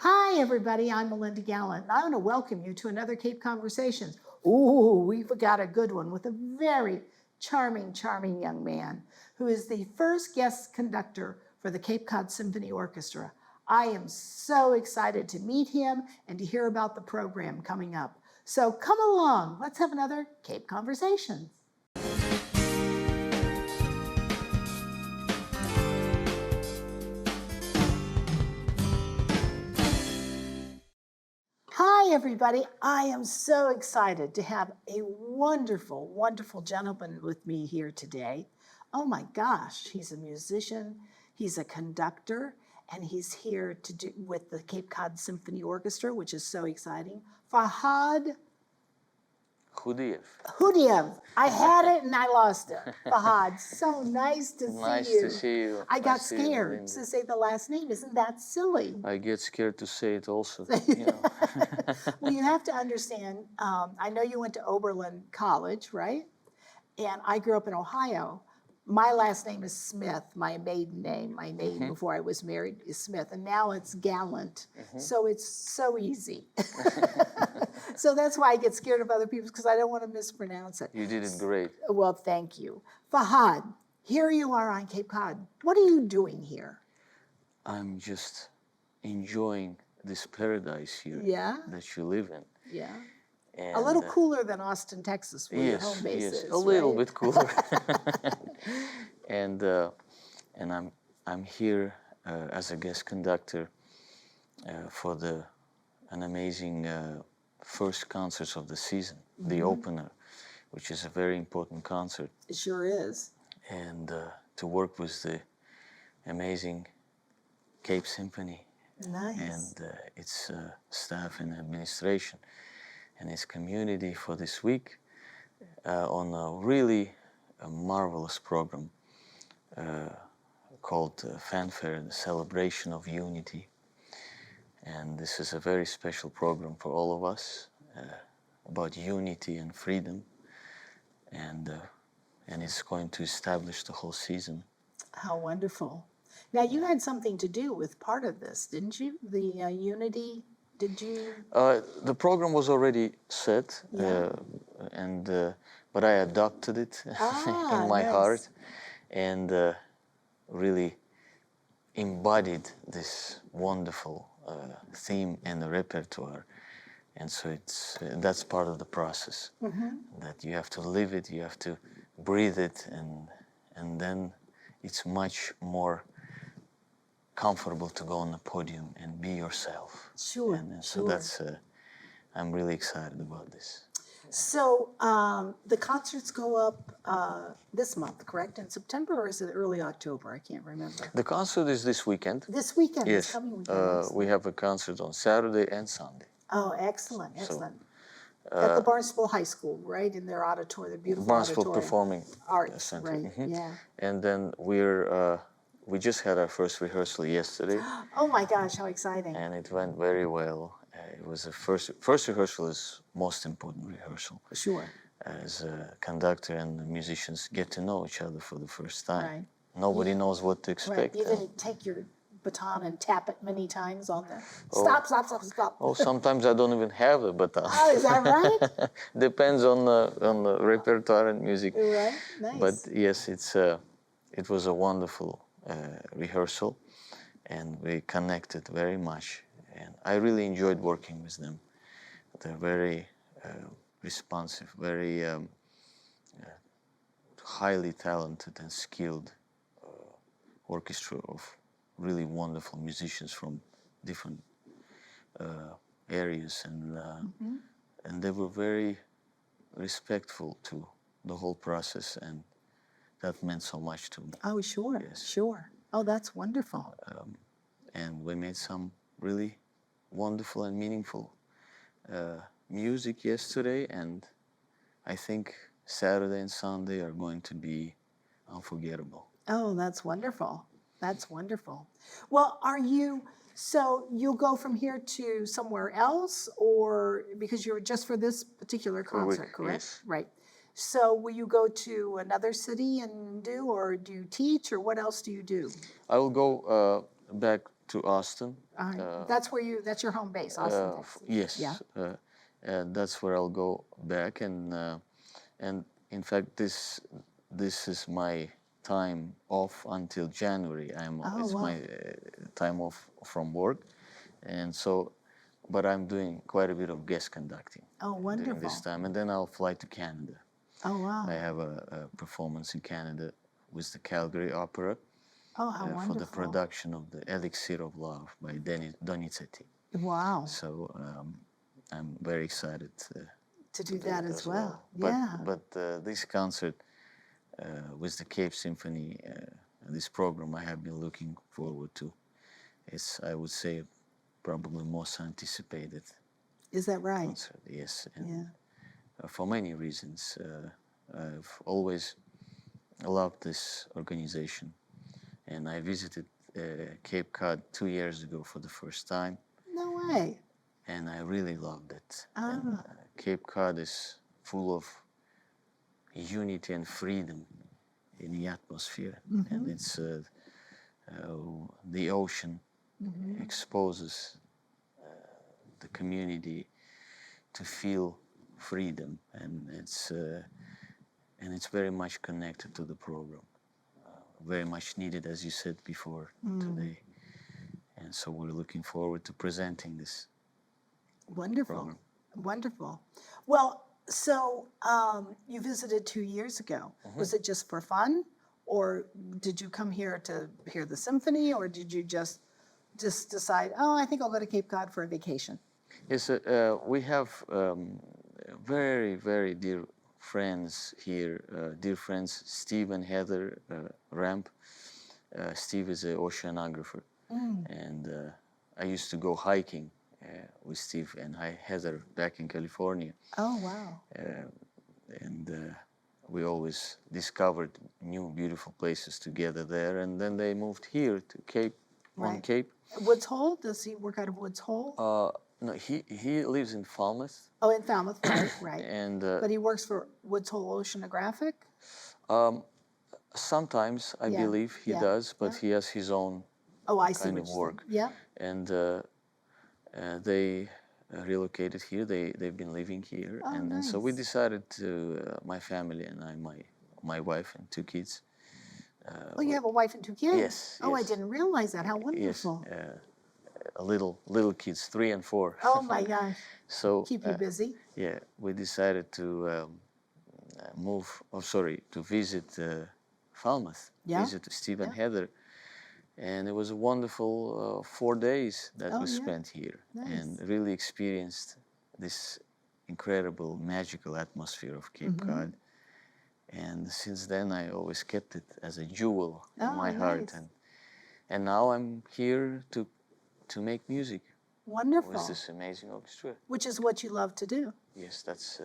Hi, everybody. I'm Melinda Gallant, and I want to welcome you to another Cape Conversations. Ooh, we've got a good one with a very charming, charming young man who is the first guest conductor for the Cape Cod Symphony Orchestra. I am so excited to meet him and to hear about the program coming up. So come along. Let's have another Cape Conversations. Hi, everybody. I am so excited to have a wonderful, wonderful gentleman with me here today. Oh my gosh, he's a musician, he's a conductor, and he's here to do with the Cape Cod Symphony Orchestra, which is so exciting. Farkhad Khudyev. I had it and I lost it. Farkhad, so nice to see you. Nice to see you. I got scared to say the last name. Isn't that silly? I get scared to say it also. Well, you have to understand, I know you went to Oberlin College, right? And I grew up in Ohio. My last name is Smith, my maiden name. My name before I was married is Smith, and now it's Gallant. So it's so easy. So that's why I get scared of other people, because I don't want to mispronounce it. You did it great. Well, thank you. Farkhad, here you are on Cape Cod. What are you doing here? I'm just enjoying this paradise here that you live in. Yeah. And, a little cooler than Austin, Texas, where your home base is. Yes, a little bit cooler. and I'm here as a guest conductor for an amazing first concerts of the season, the opener, which is a very important concert. It sure is. And to work with the amazing Cape Symphony. Nice. And its staff and administration and its community for this week on a really marvelous program called Fanfare, the Celebration of Unity. And this is a very special program for all of us about unity and freedom. And it's going to establish the whole season. How wonderful. Now, you had something to do with part of this, didn't you? The unity, did you? The program was already set, but I adopted it in my heart and really embodied this wonderful theme and the repertoire. And so that's part of the process, that you have to live it, you have to breathe it, and then it's much more comfortable to go on the podium and be yourself. Sure. And so that's, I'm really excited about this. So the concerts go up this month, correct? In September, or is it early October? I can't remember. The concert is this weekend. This weekend? Yes. This coming weekend. We have a concert on Saturday and Sunday. Oh, excellent, excellent. At the Barnstable High School, right? In their auditorium, the beautiful Barnstable auditorium. Performing Arts, Center. right, yeah. And then we just had our first rehearsal yesterday. Oh my gosh, how exciting. And it went very well. It was the first rehearsal is most important rehearsal. Sure. As a conductor and the musicians get to know each other for the first time. Right. Nobody knows what to expect. Right. You didn't take your baton and tap it many times on the stop, stop, stop, stop. Oh, sometimes I don't even have a baton. Oh, is that right? Depends on the repertoire and music. Right, nice. But yes, it was a wonderful rehearsal, and we connected very much. And I really enjoyed working with them. They're very responsive, very highly talented and skilled orchestra of really wonderful musicians from different areas, and they were very respectful to the whole process, and that meant so much to me. Oh, sure, Yes. sure. Oh, that's wonderful. And we made some really wonderful and meaningful music yesterday, and I think Saturday and Sunday are going to be unforgettable. Oh, that's wonderful. That's wonderful. Well, so you'll go from here to somewhere else, or because you're just for this particular concert, correct? Yes. Right. So will you go to another city and do, or do you teach, or what else do you do? I will go back to Austin. That's where that's your home base, Austin, Texas. Yes. Yeah. That's where I'll go back, and in fact, this is my time off until January. It's wow. my time off from work, and so, but I'm doing quite a bit of guest conducting during Wonderful. this time, and then I'll fly to Canada. Oh, wow. I have a performance in Canada with the Calgary Opera Oh, how wonderful. for the production of the Elixir of Love by Donizetti. Wow. So I'm very excited To do that as well. Yeah. But this concert with the Cape Symphony, this program I have been looking forward to. It's, I would say, probably most anticipated Is that right? concert. Yes, and Yeah. for many reasons. I've always loved this organization, and I visited Cape Cod 2 years ago for the first time, No way. and I really loved it. And, Cape Cod is full of unity and freedom in the atmosphere, and it's the ocean exposes the community to feel freedom, and it's very much connected to the program, very much needed, as you said before today, and so we're looking forward to presenting this. Wonderful. Program. Wonderful. Well, so you visited 2 years ago. Was it just for fun, or did you come here to hear the symphony, or did you just decide, oh, I think I'll go to Cape Cod for a vacation? Yes, we have very, very dear friends here, dear friends Steve and Heather Ramp. Steve is an oceanographer, and I used to go hiking with Steve and Heather back in California. Oh, wow. And we always discovered new beautiful places together there, and then they moved here to Cape, on Right. Cape. Woods Hole? Does he work out of Woods Hole? No, he lives in Falmouth, Oh, in Falmouth, right, right. and But he works for Woods Hole Oceanographic? sometimes I Yeah, believe he yeah, does, but he has his own Oh, I see kind what of you're work. saying. Yeah. And they relocated here. They've been living here, Oh, and so we nice. decided to, my family and I, my wife and 2 kids. Oh, you have a wife and 2 kids? Yes, Oh, I yes. didn't realize that. How Yes, wonderful. little kids, 3 and 4. Oh, my gosh. So Keep you busy. yeah, we decided to to visit Falmouth, Yeah, visit Steve and Heather, and it was a wonderful 4 days that Oh, we yeah. spent here, Nice. and really experienced this incredible, magical atmosphere of Cape Cod. And since then, I always kept it as a jewel in Oh, my heart, nice. and now I'm here to make music Wonderful. with this amazing orchestra. Which is what you love to do. Yes, that's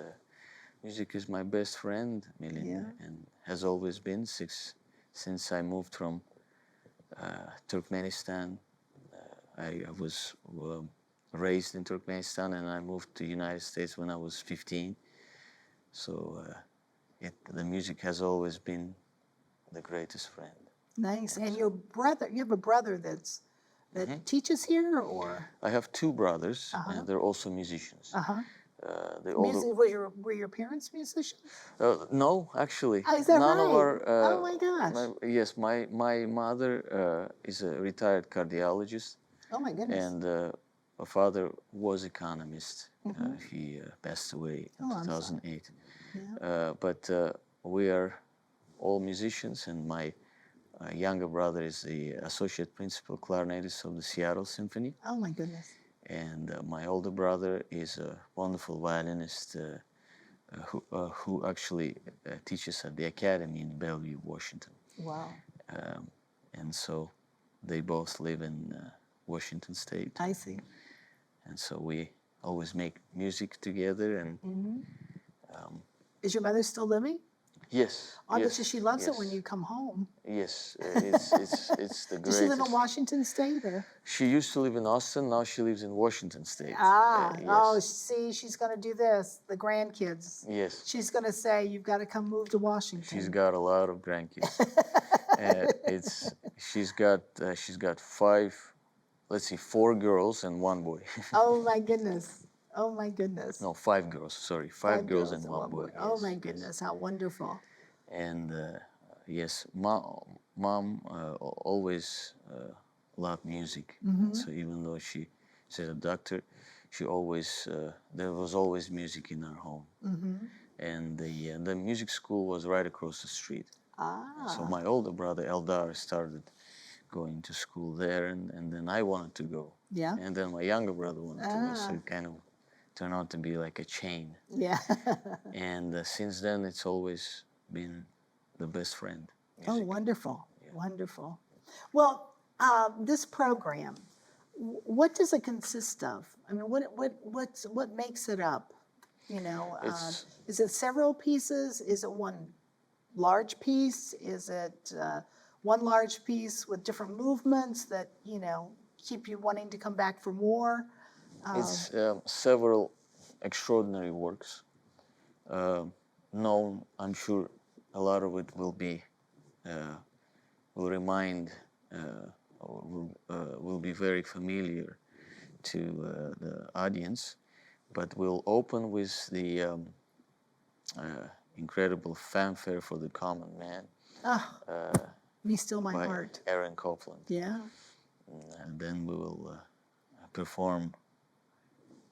music is my best friend, Melinda, and has always been since I moved from Turkmenistan. I was raised in Turkmenistan, and I moved to the United States when I was 15. So the music has always been the greatest friend. Nice. And your brother, you have a brother that teaches here, or? I have 2 brothers, and they're also musicians. Uh-huh. The older, Were your parents musicians? no, actually, Oh, is that none of right? our. Oh, my gosh. Yes, my mother is a retired cardiologist, Oh, my goodness. and my father was economist. He passed away in Oh, I'm sorry. 2008. But we are all musicians, and my younger brother is the associate principal clarinetist of the Seattle Symphony. Oh, my goodness. And my older brother is a wonderful violinist who actually teaches at the Academy in Bellevue, Washington. Wow. And so they both live in Washington State. I see. And so we always make music together. And Is your mother still living? yes, I yes, bet she loves it yes, when you come home. Yes, it's the Does she live greatest. in Washington State, or? She used to live in Austin. Now she lives in Washington State. Yes. Oh, see, she's going to do this. The grandkids. Yes. She's going to say, you've got to come move to Washington. She's got a lot of grandkids. She's got 5 let's see, 4 girls and 1 boy. Oh my goodness. Oh my goodness. No, 5 girls. Sorry, 5 girls and 1 boy. Oh Yes, my yes. goodness, how wonderful. And yes, mom always loved music. So even though she's a doctor, she always there was always music in our home. And the music school was right across the street. So my older brother Eldar started going to school there, and then I wanted to go. Yeah. And then my younger brother wanted to go. So it kind of turned out to be like a chain. Yeah. And since then, it's always been the best friend. Oh, Music. wonderful. Wonderful. Well, this program, what does it consist of? I mean, what makes it up? You know, It's- is it several pieces? Is it one large piece? Is it one large piece with different movements that, you know, keep you wanting to come back for more? It's several extraordinary works. Known, I'm sure, a lot of it will be will remind or will be very familiar to the audience. But we'll open with the incredible Fanfare for the Common Man Be Still My by Heart. Aaron Copland. Yeah. And then we will perform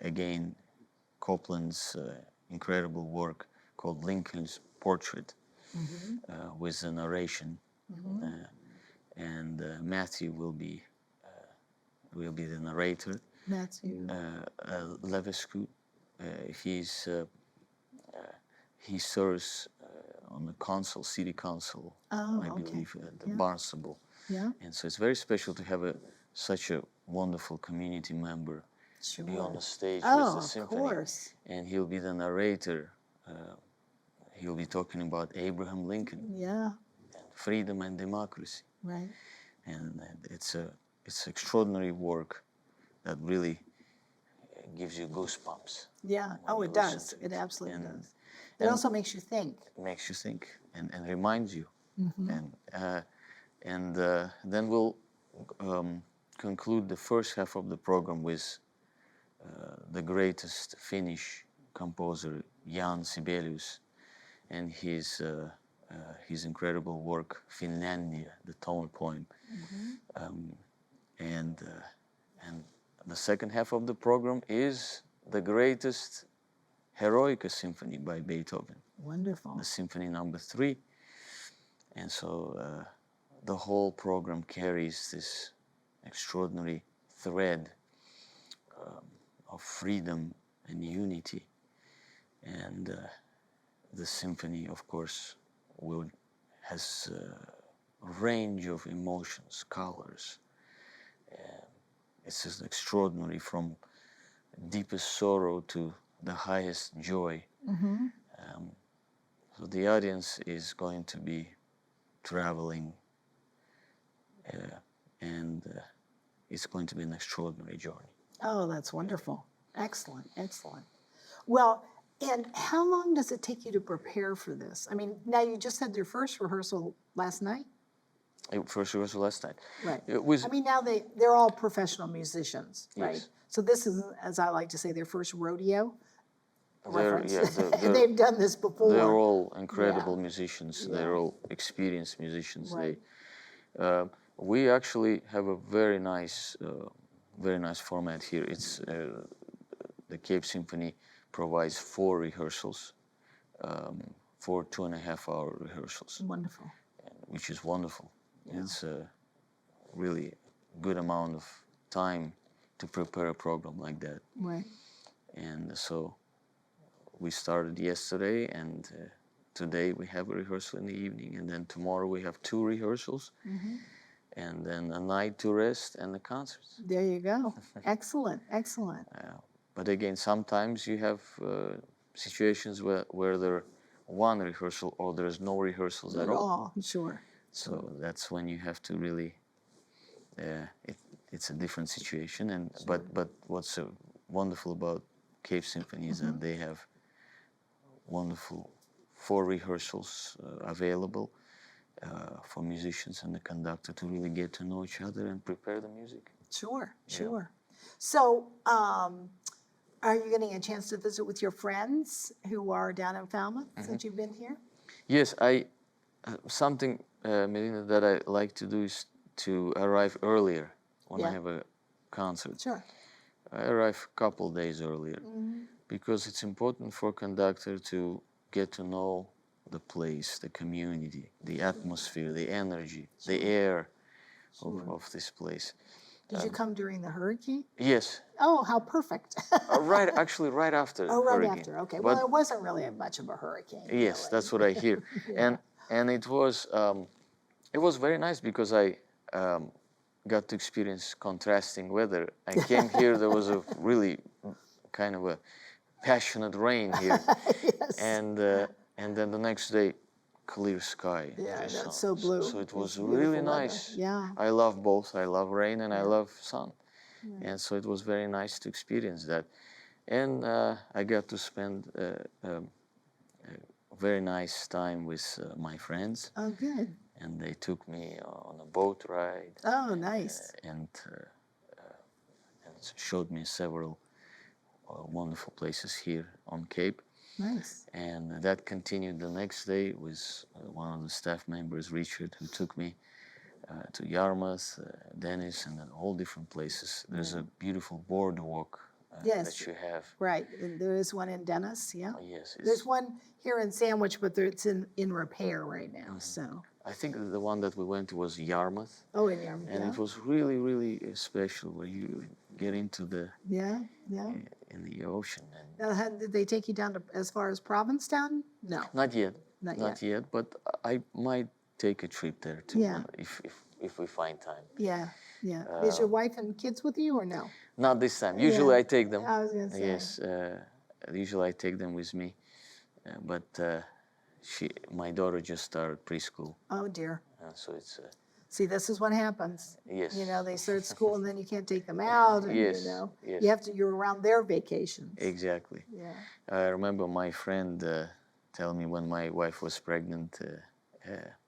again Copland's incredible work called Lincoln's Portrait with a narration. And Matthew will be the narrator. Matthew. Levescu, he serves on the council, city council, I believe, at the Barnstable. Yeah. And so it's very special to have such a wonderful community member Sure. be on the stage Oh, with the of symphony. course. And he'll be the narrator. He'll be talking about Abraham Lincoln, Yeah. and freedom and democracy. Right. And it's extraordinary work that really gives you goosebumps. Yeah. Oh, you it listen does. to It it. absolutely And- does. It also makes you think. It makes you think and reminds you. And then we'll conclude the first half of the program with the greatest Finnish composer, Jan Sibelius, and his incredible work, Finlandia, the tonal poem. And the second half of the program is the greatest Heroica Symphony by Beethoven, Wonderful. the Symphony Number 3. And so the whole program carries this extraordinary thread of freedom and unity. And the symphony, of course, has a range of emotions, colors. It's just extraordinary, from deepest sorrow to the highest joy. So the audience is going to be traveling, and it's going to be an extraordinary journey. Oh, that's wonderful. Excellent. Excellent. Well, and how long does it take you to prepare for this? I mean, now you just had your first rehearsal last night. First rehearsal last night. Right. It was, I mean, now they're all professional musicians, right? Yes. So this is, as I like to say, their first rodeo. Reference. they're They've done this before. They're all incredible musicians. Yeah. They're all experienced musicians. Right. We actually have a very nice format here. It's the Cape Symphony provides 4 rehearsals, 4 2.5-hour rehearsals, Wonderful. which is wonderful. It's a really good amount of time to prepare a program like that. Right. And so we started yesterday, and today we have a rehearsal in the evening, and then tomorrow we have 2 rehearsals, and then a night to rest and the concerts. There you go. Excellent. Excellent. But again, sometimes you have situations where there one rehearsal or there's no rehearsals at all. Sure. So that's when you have to really, it's a different situation. And but what's so wonderful about Cape Symphony is that they have wonderful 4 rehearsals available for musicians and the conductor to really get to know each other and prepare the music. Sure, sure. So, are you getting a chance to visit with your friends who are down in Falmouth since you've been here? Yes, something, Melinda, that I like to do is to arrive earlier when I have a concert. Sure. I arrive a couple days earlier because it's important for conductor to get to know the place, the community, the atmosphere, the energy, the air of this place. Did you come during the hurricane? Yes. Oh, how perfect. Actually right after Oh, right hurricane. after. Okay. But Well, it wasn't really much of a hurricane. yes, really. that's what I hear. And it was very nice because I got to experience contrasting weather. I came here, there was a really kind of a passionate rain here. Yes. And then the next day, clear sky. Yeah, just that's so blue. So it was It's really beautiful weather. nice. Yeah. I love both. I love rain and I love sun. And so it was very nice to experience that. And I got to spend a very nice time with my friends. Oh, good. And they took me on a boat ride Oh, nice. and showed me several wonderful places here on Cape. Nice. And that continued the next day with one of the staff members, Richard, who took me to Yarmouth, Dennis, and then all different places. There's a beautiful boardwalk that you have. Right. And there is one in Dennis, yeah. Yes. There's one here in Sandwich, but it's in repair right now, so. I think the one that we went to was Yarmouth. Oh, in Yarmouth, And it was really, really special where you get into the in the ocean. And Now, did they take you down to as far as Provincetown? No. not yet. Not yet. But I might take a trip there too if we find time. Yeah, yeah. Is your wife and kids with you or no? Not this time. Usually I take them. I was gonna say. Yes, usually I take them with me, but my daughter just started preschool, Oh, dear. so it's See, this is what happens. yes. You know, they start school and then you can't take them out. And, Yes, you know, yes. you're around their vacations. Exactly. Yeah. I remember my friend telling me when my wife was pregnant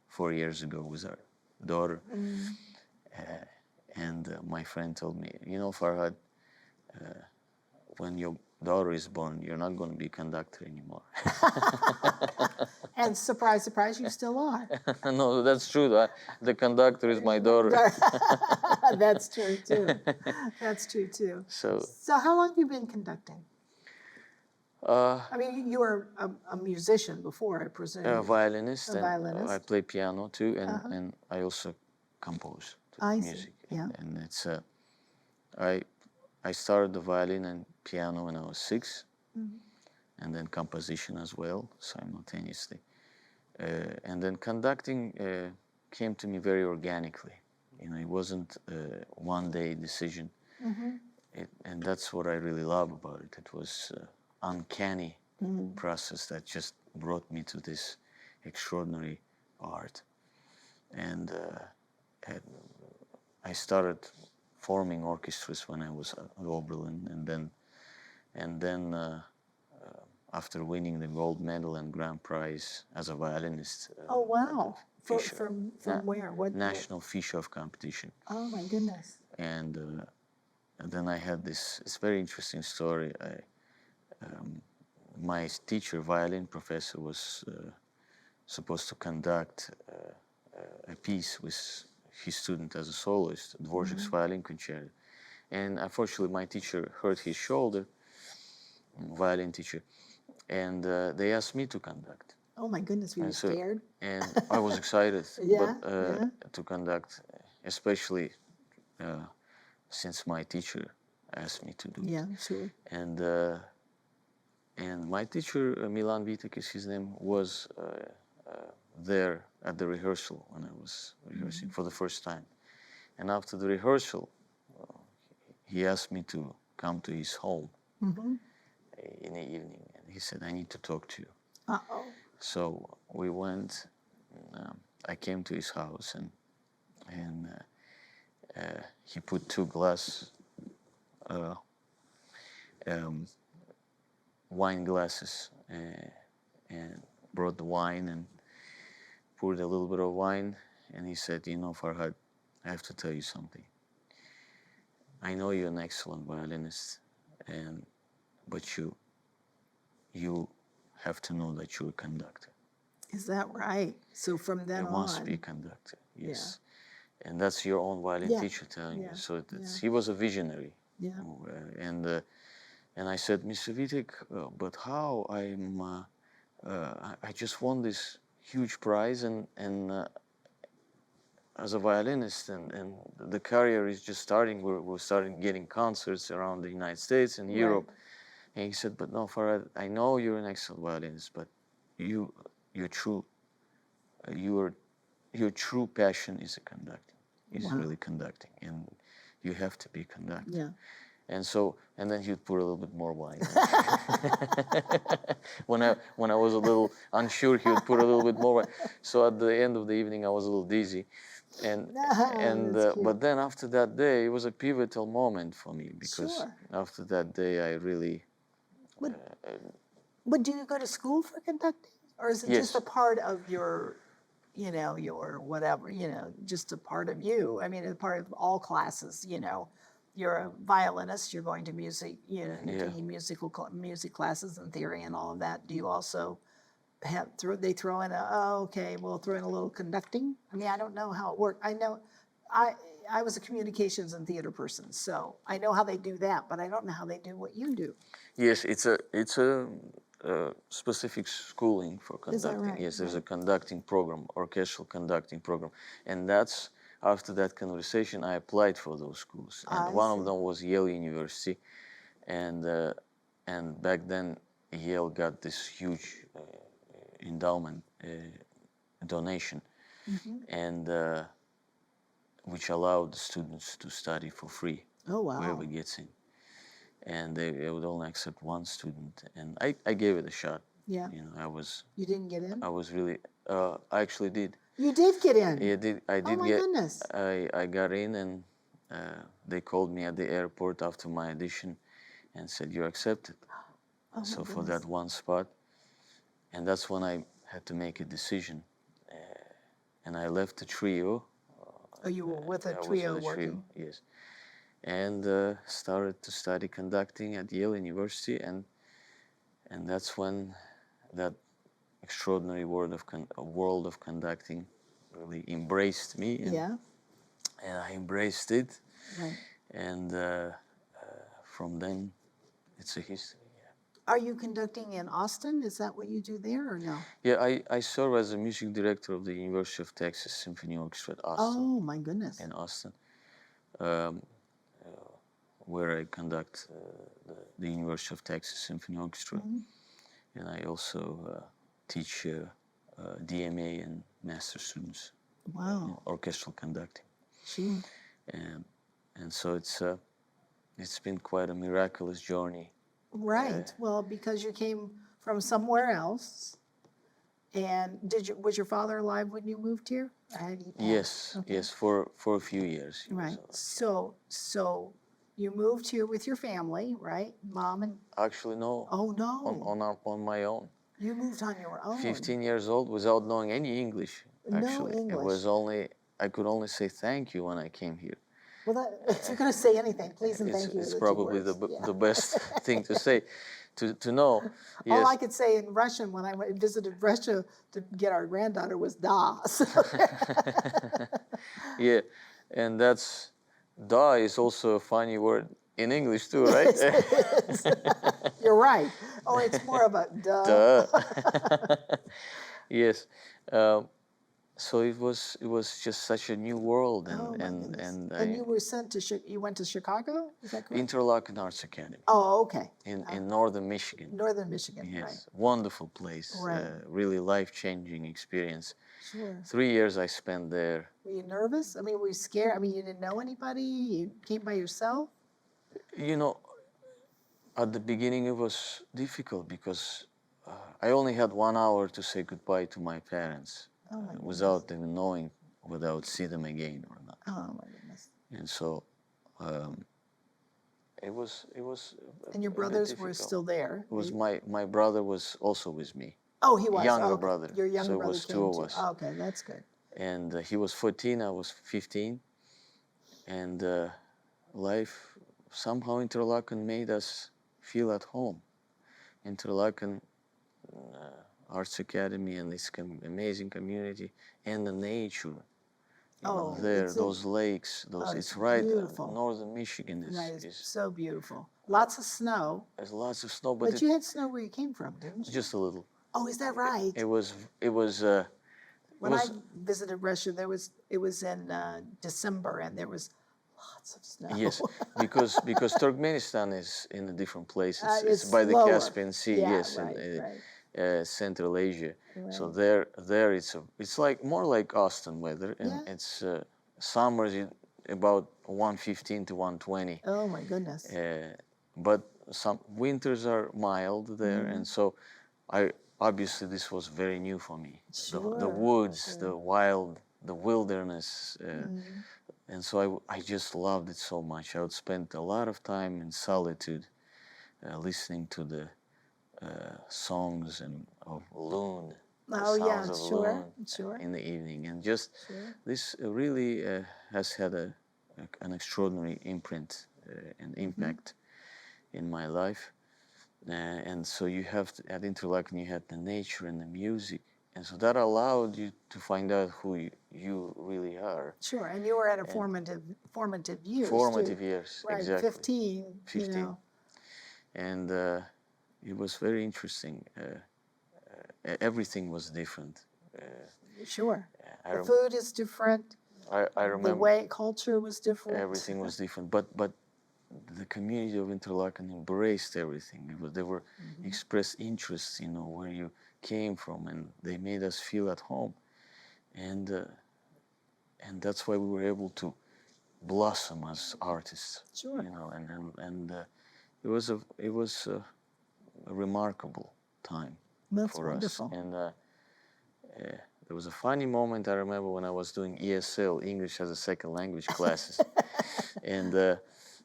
4 years ago with our daughter, and my friend told me, you know, Farhad, when your daughter is born, you're not going to be conductor anymore. And surprise, surprise, you still are. No, that's true. The conductor is my daughter. That's true too. That's true too. So how long have you been conducting? I mean, you were a musician before, I presume. a violinist. A violinist. I play piano too, and I also compose I see, music. yeah. And it's I started the violin and piano when I was 6, and then composition as well simultaneously. And then conducting came to me very organically. You know, it wasn't a one-day decision. And that's what I really love about it. It was uncanny process that just brought me to this extraordinary art. And I started forming orchestras when I was at Oberlin, and then after winning the gold medal and grand prize as a violinist. Oh, wow. Fischer. From where? What? National Fischer competition. Oh, my goodness. And then I had this, it's very interesting story. My teacher, violin professor, was supposed to conduct a piece with his student as a soloist, Dvorak's violin concerto. And unfortunately, my teacher hurt his shoulder, violin teacher, and they asked me to conduct. Oh, my goodness, were you scared? And I was excited to conduct, especially since my teacher asked me to do it. Yeah, sure. And my teacher, Milan Vitek is his name, was there at the rehearsal when I was rehearsing for the first time. And after the rehearsal, he asked me to come to his home in the evening. And he said, I need to talk to you. Uh-oh. So we went, I came to his house, and he put 2 glass wine glasses and brought the wine and poured a little bit of wine, and he said, you know, Farhad, I have to tell you something. I know you're an excellent violinist, but you have to know that you're a conductor. Is that right? So from then You must be a on, conductor, yes. And that's your own violin Yeah. teacher telling you. Yeah. So he was a visionary. yeah, And I said, Mr. Vitek, but how? I just won this huge prize, and as a violinist, and the career is just starting. We're starting getting concerts around the United States and Europe. And he said, but no, Farhad, I know you're an excellent violinist, but your true passion is a conducting. Is Wow. really conducting, and you have to be a conductor. Yeah. And then he'd put a little bit more wine. when I was a little unsure, he would put a little bit more wine. So at the end of the evening, I was a little dizzy, but then after that day, it was a pivotal moment for me, because Sure. after that day, I really But do you go to school for conducting? Or is it Yes. just a part of your, your whatever, just a part of you? I mean, a part of all classes, You're a violinist, you're going to music, you're taking music classes and theory and all of that. Do you also they throw in we'll throw in a little conducting? I mean, I don't know how it works. I know I was a communications and theater person, so I know how they do that, but I don't know how they do what you do. Yes, it's a specific schooling for Is that conducting. right? Yes, there's a conducting program, orchestral conducting program, and that's after that conversation I applied for those schools, and one of them was Yale University, and back then Yale got this huge endowment donation, and which allowed the students to study for free. Oh, wow. Whoever gets in. And they would only accept one student, and I gave it a shot. Yeah. You didn't get in? I was really, I actually did. You did get in? I did Oh, my goodness. I got in, and they called me at the airport after my audition and said, you're accepted. Oh, my So for goodness. that one spot, and that's when I had to make a decision. And I left the trio. Oh, you were with a I was trio with a working? trio, yes. And started to study conducting at Yale University, and that's when that extraordinary world of conducting really embraced me, and I embraced it, Right. and from then it's a history. Are you conducting in Austin? Is that what you do there, or no? Yeah, I serve as a music director of the University of Texas Symphony Orchestra at Austin. Oh, my goodness. In Austin. Where I conduct the University of Texas Symphony Orchestra, and I also teach DMA and master students. Wow. Orchestral conducting. Gee. And so it's been quite a miraculous journey. Right. Well, because you came from somewhere else, and was your father alive when you moved here? Or had he passed? Yes, for a few years. he was Right. alive. So you moved here with your family, right? Mom and Actually, no. oh no, On my own. you moved on your own. 15 years old without knowing any English. No Actually, English. it was I could only say thank you when I came here. Well, if you're going to say anything, please and thank you. It's are the two probably words. the best thing to say, to know. Yes. All I could say in Russian when I visited Russia to get our granddaughter was da. Yeah, and da is also a funny word in English too, right? You're right. Oh, it's more of a duh. Duh. Yes. So it was just such a new world, and you were sent to you went to Chicago? Is that correct? Interlochen Arts Academy. Oh, okay. In northern Michigan. Northern Michigan, Yes, right. wonderful place. Right. Really life-changing experience. Sure. 3 years I spent there. Were you nervous? I mean, were you scared? I mean, you didn't know anybody? You came by yourself? At the beginning it was difficult because I only had 1 hour to say goodbye to my parents. Oh, my goodness. Without even knowing whether I would see them again or not. Oh, my goodness. And so it was. And your brothers were still there? It was my brother was also with me. Oh, he was? Younger okay. brother. Your younger so brother it was came two of too. us. Oh, okay, that's good. And he was 14, I was 15. And life, somehow Interlaken made us feel at home. Interlaken Arts Academy and this amazing community and the nature. There, those lakes, it's right. Beautiful. Northern Michigan is so beautiful. Lots of snow. There's lots of snow, but you had snow where you came from, didn't you? Just a little. Oh, is that right? It was. When I visited Russia, it was in December, and there was lots of snow. Yes, because Turkmenistan is in a different place. It's by the Caspian Sea. Yeah, yes, right. Central Asia. Right. So there it's like more like Austin weather, and it's summers about 115 to 120. Oh my goodness. But some winters are mild there, and so obviously this was very new for me. Sure. The woods, the wilderness, and so I just loved it so much. I would spend a lot of time in solitude, listening to the songs of loon. Oh, sure. In the evening, and just this really has had an extraordinary imprint and impact in my life. And so you have at Interlaken, you had the nature and the music, and so that allowed you to find out who you really are. Sure, and you were at a formative years. Formative years, right, exactly. 15. 15. You know. And it was very interesting. Everything was different. Sure. The food is different. I remember the way culture was different. Everything was different, but the community of Interlaken embraced everything. They were expressed interests, where you came from, and they made us feel at home, and that's why we were able to blossom as artists. Sure. And it was a remarkable time. That's for wonderful. us. And there was a funny moment I remember when I was doing ESL, English as a Second Language classes. And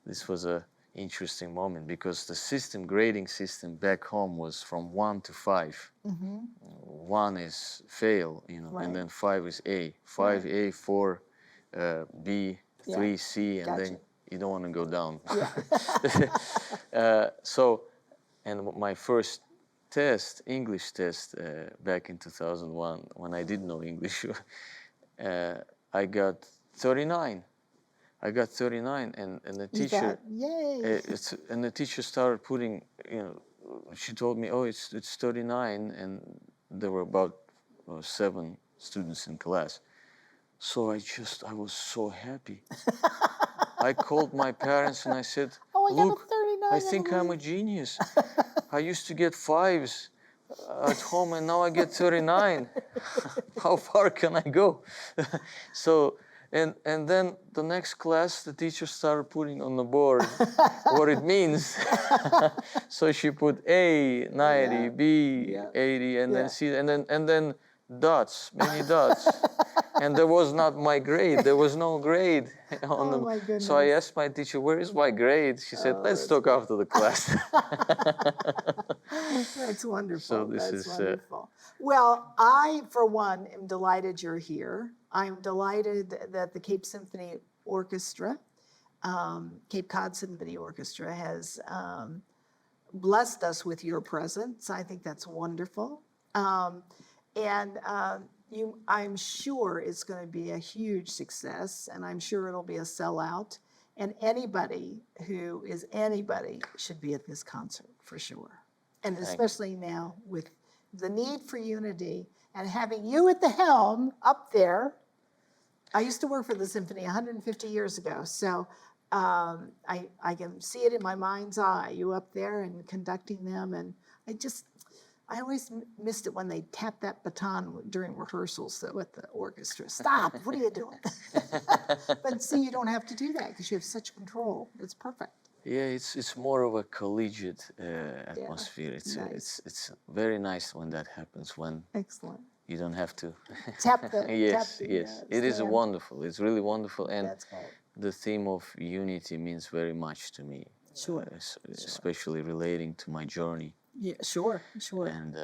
this was an interesting moment because the grading system back home was from 1 to 5. 1 is fail, and then 5 is A. 5A, 4 B, 3 C, and then you don't want to go down. And my first English test, back in 2001, when I didn't know English, I got 39. And the teacher, yay! And the teacher started putting, she told me, oh, it's 39, and there were about 7 students in class. So I was so happy. I called my parents and I said, look, I think I'm a genius. I used to get 5s at home, and now I get 39. How far can I go? So, and then the next class, the teacher started putting on the board what it means. So she put A, 90, B, 80, and then C, and then dots, many dots. And there was not my grade. There was no grade. My goodness. So I asked my teacher, where is my grade? She said, let's talk after the class. That's wonderful. So That's wonderful. Well, I, for one, am delighted you're here. I'm delighted that the Cape Symphony Orchestra, Cape Cod Symphony Orchestra, has blessed us with your presence. I think that's wonderful. I'm sure it's going to be a huge success, and I'm sure it'll be a sellout. And anybody should be at this concert for sure. And especially now with the need for unity and having you at the helm up there. I used to work for the symphony 150 years ago, so I can see it in my mind's eye, you up there and conducting them. And I always missed it when they tapped that baton during rehearsals with the orchestra. Stop, what are you doing? But see, you don't have to do that because you have such control. It's perfect. Yeah, it's more of a collegiate atmosphere. It's very nice when that happens, when excellent. You don't have to tap the yes. It is wonderful. It's really wonderful, and that's great. The theme of unity means very much to me. Sure. Especially relating to my journey. Yeah, sure. And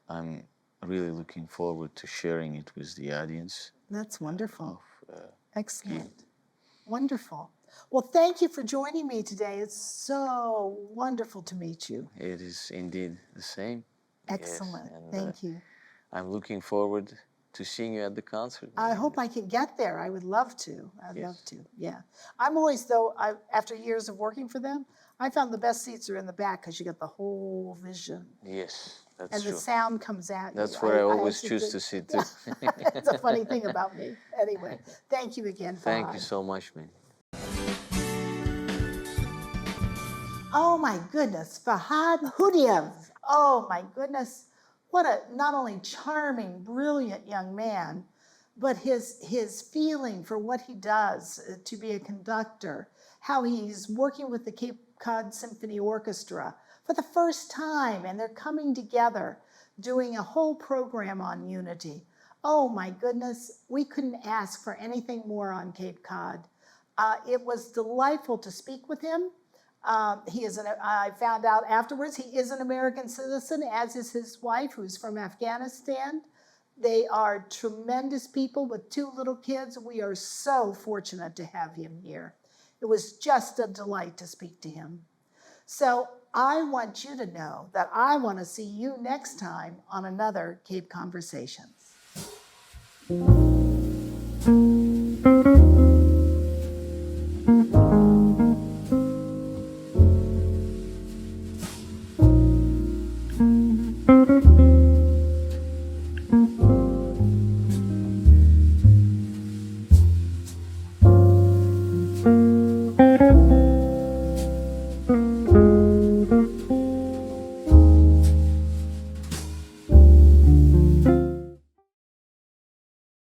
I'm really looking forward to sharing it with the audience. That's wonderful. Excellent. Wonderful. Well, thank you for joining me today. It's so wonderful to meet you. It is indeed the same. Excellent. Yes, and Thank you. I'm looking forward to seeing you at the concert. I hope I can get there. I would love to. I'd Yes. love to. Yeah. I'm always, though, after years of working for them, I found the best seats are in the back because you get the whole vision. Yes, that's And true. the sound comes at you. That's where I always actually choose think- to sit too. It's a funny thing about me. Anyway, thank you again, Farhad. Thank you so much, man. Oh my goodness, Farkhad Khudyev. Oh my goodness. What a not only charming, brilliant young man, but his feeling for what he does to be a conductor, how he's working with the Cape Cod Symphony Orchestra for the first time, and they're coming together, doing a whole program on unity. Oh my goodness, we couldn't ask for anything more on Cape Cod. It was delightful to speak with him. I found out afterwards he is an American citizen, as is his wife, who's from Afghanistan. They are tremendous people with 2 little kids. We are so fortunate to have him here. It was just a delight to speak to him. So I want you to know that I want to see you next time on another Cape Conversations.